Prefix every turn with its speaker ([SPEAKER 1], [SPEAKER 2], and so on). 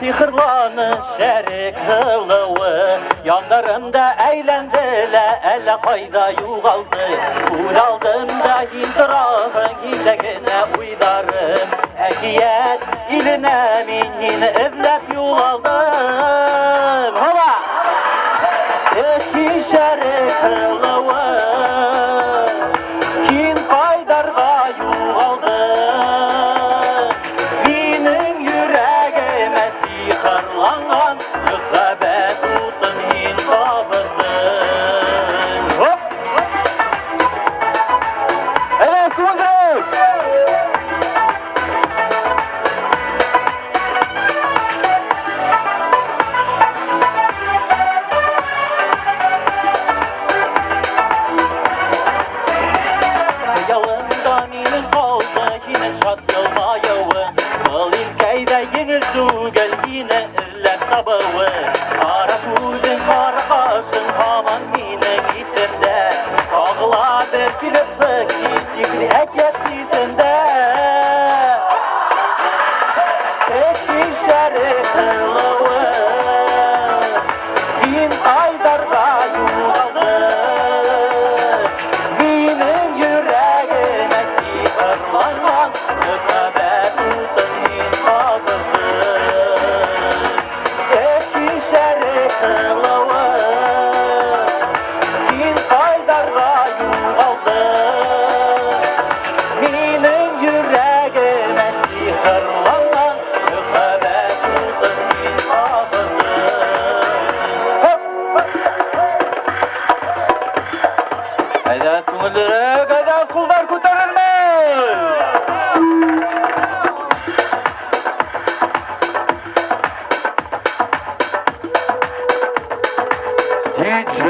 [SPEAKER 1] sihirlanın şerik kılığı. Yanlarımda eğlendiler, elle kayda yuvaldı. Uyaldığımda indirahın gidegine uydarım. Ekiyet iline min evlet yol aldım. Hava! Eski şerik kılığı, kin kaydarga yol aldı. Benim yüreğime sihirlanan müsabet tutun hinsabısın. Hop! Evet, Kunduz! Yalından inin kaldı yine çat yılmayıvı. Kıl ilkeyde yeni su gel yine irlep sabıvı. Kara kuzun kara kaşın haman yine gitinde. Ağla bir kilip sık yikri ekyet sizinde. Eski şerif kılığı, bin aydarda yuvaldı. Benim yüreğime sihirlanan müsabet tutun hinsabısın. Eski şerif kılığı, bin aydarda yuvaldı. Benim yüreğime sihirlanan müsabet tutun hinsabısın. Hop! Hayda tümülere kadar kullar kurtarır mı? DJ